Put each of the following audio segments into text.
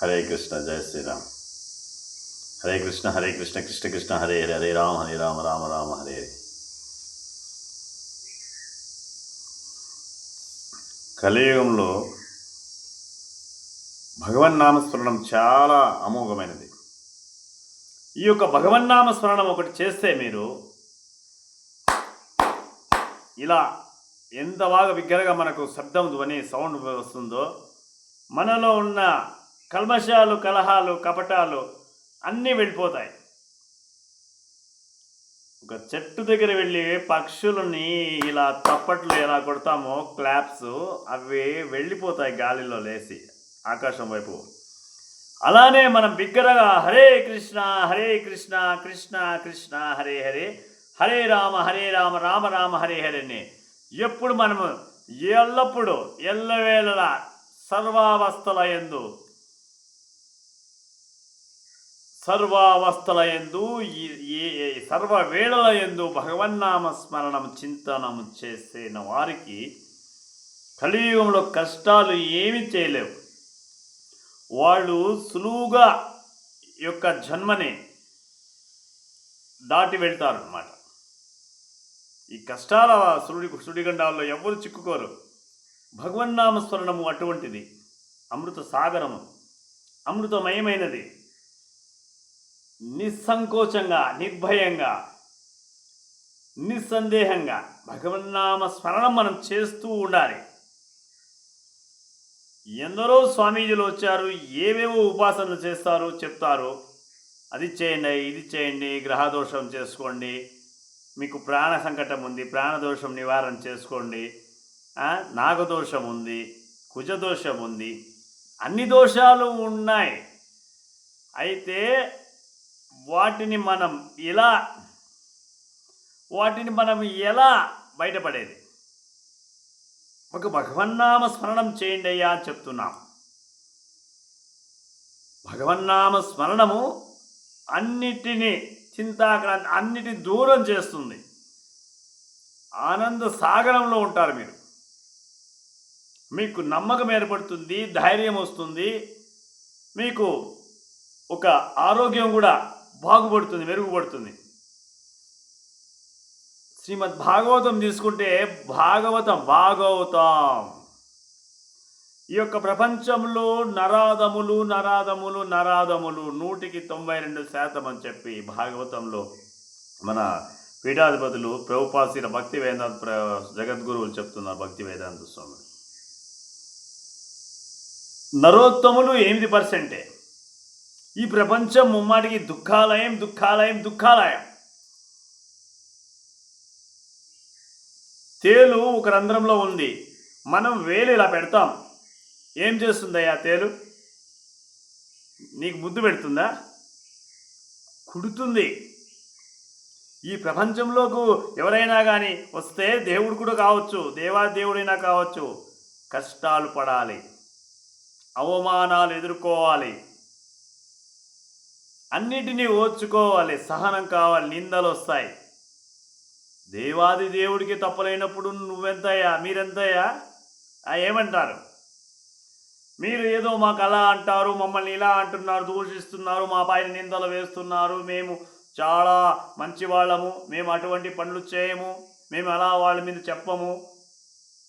హరే కృష్ణ. జయ శ్రీరామ్. హరే కృష్ణ కృష్ణ కృష్ణ హరే హరే, హరే రామ రామ రామ హరే హరే. కలియుగంలో భగవన్నామస్మరణం చాలా అమోఘమైనది. ఈ యొక్క భగవన్నామస్మరణం ఒకటి చేస్తే మీరు ఇలా ఎంత బాగా బిగ్గరగా మనకు శబ్దం ధ్వని సౌండ్ వస్తుందో, మనలో ఉన్న కల్మషాలు, కలహాలు, కపటాలు అన్నీ వెళ్ళిపోతాయి. ఒక చెట్టు దగ్గర వెళ్ళి పక్షులని ఇలా తప్పట్లు ఎలా కొడతామో క్లాప్స్, అవి వెళ్ళిపోతాయి గాలిలో లేసి ఆకాశం వైపు. అలానే మనం బిగ్గరగా హరే కృష్ణ కృష్ణ కృష్ణ హరే హరే, హరే రామ రామ రామ హరే హరే అని ఎప్పుడు మనము ఎల్లప్పుడూ ఎల్లవేళలా సర్వావస్థల యందు సర్వవేళల యందు భగవన్నామ స్మరణం చింతనం చేసిన వారికి కలియుగంలో కష్టాలు ఏమీ చేయలేవు. వాళ్ళు సులువుగా యొక్క జన్మని దాటి వెళ్తారు అన్నమాట. ఈ కష్టాల సుడిగండాల్లో ఎవరు చిక్కుకోరు. భగవన్నామ స్మరణము అటువంటిది. అమృత సాగరము, అమృతమయమైనది. నిస్సంకోచంగా, నిర్భయంగా, నిస్సందేహంగా భగవన్నామ స్మరణం మనం చేస్తూ ఉండాలి. ఎందరో స్వామీజీలు వచ్చారు, ఏవేవో ఉపాసనలు చేస్తారు, చెప్తారు. అది చేయండి, ఇది చేయండి, గ్రహదోషం చేసుకోండి, మీకు ప్రాణ సంకటం ఉంది, ప్రాణదోషం నివారణ చేసుకోండి, నాగదోషం ఉంది, కుజదోషం ఉంది, అన్ని దోషాలు ఉన్నాయి. అయితే వాటిని మనం ఎలా బయటపడేది? ఒక భగవన్నామ స్మరణం చేయండి అయ్యా అని చెప్తున్నాం. భగవన్నామ స్మరణము అన్నిటినీ చింతాక్రాంతి అన్నిటి దూరం చేస్తుంది. ఆనంద సాగరంలో ఉంటారు మీరు. మీకు నమ్మకం ఏర్పడుతుంది, ధైర్యం వస్తుంది, మీకు ఒక ఆరోగ్యం కూడా బాగుపడుతుంది, మెరుగుపడుతుంది. శ్రీమద్ భాగవతం తీసుకుంటే భాగవతం ఈ యొక్క ప్రపంచంలో నరాదములు 192% అని చెప్పి భాగవతంలో మన పీఠాధిపతులు ప్రభుపాసిన భక్తి వేదాంత జగద్గురువులు చెప్తున్నారు. భక్తి వేదాంత స్వామి నరోత్తములు 8%. ఈ ప్రపంచం ముమ్మాటికి దుఃఖాలయం. తేలు ఒక రంధ్రంలో ఉంది. మనం వేలు ఇలా పెడతాం. ఏం చేస్తుందయ్యా తేలు? నీకు ముద్దు పెడుతుందా? కుడుతుంది. ఈ ప్రపంచంలోకి ఎవరైనా కానీ వస్తే, దేవుడు కూడా కావచ్చు, దేవాదేవుడైనా కావచ్చు, కష్టాలు పడాలి, అవమానాలు ఎదుర్కోవాలి, అన్నిటినీ ఓర్చుకోవాలి, సహనం కావాలి, నిందలు వస్తాయి. దేవాది దేవుడికి తప్పలేనప్పుడు నువ్వెంతయ్యా, మీరెంతయ్యా? ఏమంటారు? మీరు ఏదో మాకు అలా అంటారు, మమ్మల్ని ఇలా అంటున్నారు, దూషిస్తున్నారు, మా పైన నిందలు వేస్తున్నారు, మేము చాలా మంచి వాళ్ళము, మేము అటువంటి పనులు చేయము, మేము అలా వాళ్ళ మీద చెప్పము,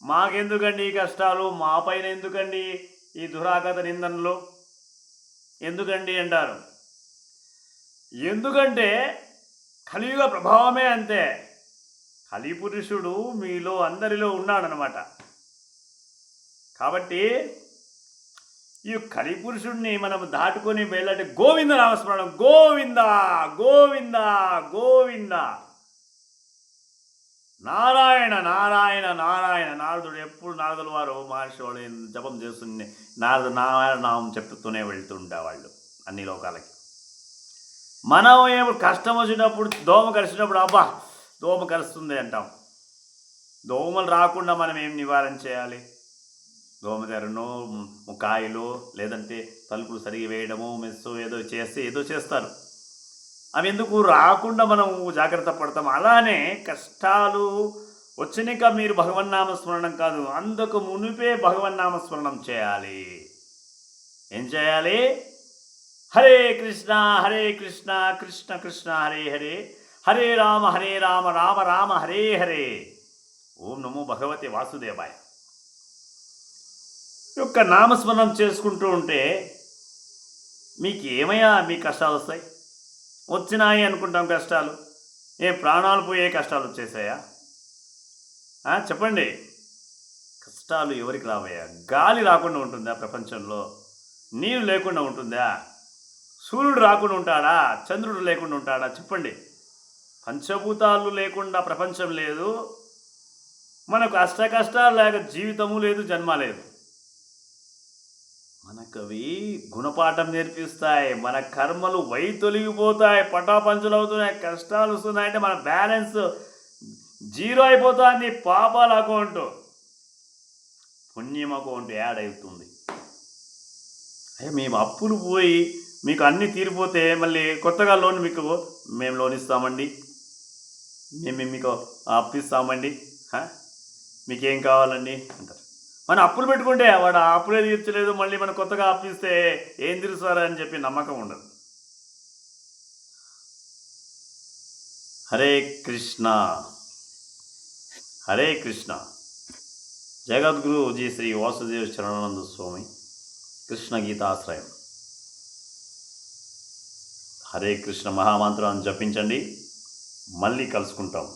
మాకెందుకండి ఈ కష్టాలు, మా పైన ఎందుకండి ఈ దురాగత నిందనలు, ఎందుకండి అంటారు. ఎందుకంటే కలియుగ ప్రభావమే అంతే. కలిపురుషుడు మీలో అందరిలో ఉన్నాడనమాట. కాబట్టి ఈ కలిపురుషుడిని మనం దాటుకొని వెళ్ళాలంటే గోవింద నామస్మరణం, గోవింద గోవింద గోవింద, నారాయణ నారాయణ నారాయణ. నారదుడు ఎప్పుడు నారదుల వారు మహర్షి వాళ్ళు జపం చేస్తుంది, నారాయణ నామం చెప్తూనే వెళ్తుండేవాళ్ళు అన్ని లోకాలకి. మనం ఏమో కష్టం వచ్చినప్పుడు, దోమ కరిచినప్పుడు అబ్బా దోమ కరుస్తుంది అంటాం. దోమలు రాకుండా మనం ఏం నివారణ చేయాలి? దోమతెరను, కాయలు, లేదంటే తలుపులు సరిగి వేయడము, మెస్సు ఏదో చేస్తారు. అవి ఎందుకు రాకుండా మనం జాగ్రత్త పడతాం. అలానే కష్టాలు వచ్చినాక మీరు భగవన్నామ స్మరణం కాదు, అందుకు మునిపే భగవన్నామ స్మరణం చేయాలి. ఏం చేయాలి? హరే కృష్ణ హరే కృష్ణ కృష్ణ కృష్ణ హరే హరే హరే రామ రామ రామ హరే హరే. ఓం నమో భగవతే వాసుదేవాయ. యొక్క నామస్మరణం చేసుకుంటూ ఉంటే మీకు ఏమయ్యా మీ కష్టాలు వస్తాయి? వచ్చినాయి అనుకుంటాం కష్టాలు. ప్రాణాలు పోయే కష్టాలు వచ్చేసాయా? చెప్పండి. కష్టాలు ఎవరికి రావయ్యా? గాలి రాకుండా ఉంటుందా ప్రపంచంలో? నీరు లేకుండా ఉంటుందా? సూర్యుడు రాకుండా ఉంటాడా? చంద్రుడు లేకుండా ఉంటాడా? చెప్పండి. పంచభూతాలు లేకుండా ప్రపంచం లేదు. మనకు కష్టాలు లేక జీవితము లేదు, జన్మ లేదు. మనకవి గుణపాఠం నేర్పిస్తాయి. మన కర్మలు తొలగిపోతాయి, పటాపంచలు అవుతున్నాయి, కష్టాలు వస్తున్నాయంటే మన బ్యాలెన్స్ జీరో అయిపోతుంది. పాపాల అకౌంట్ పుణ్యం అకౌంట్ యాడ్ అవుతుంది. మేము అప్పులు పోయి మీకు అన్నీ తీరిపోతే మళ్ళీ కొత్తగా లోన్ మేము లోన్ ఇస్తామండి, మేము మీకు అప్పిస్తామండి, మీకేం కావాలండి అంటారు. మనం అప్పులు పెట్టుకుంటే వాడు ఆ అప్పులే తీర్చలేదు, మళ్ళీ మనం కొత్తగా అప్పిస్తే ఏం తీరుస్తారా అని చెప్పి నమ్మకం ఉండదు. హరే కృష్ణ హరే కృష్ణ. జగద్గురు జీ శ్రీ వాసుదేవ చరణానంద స్వామి కృష్ణ గీతాశ్రయం. హరే కృష్ణ మహామంత్రాన్ని జపించండి. మళ్ళీ కలుసుకుంటాం.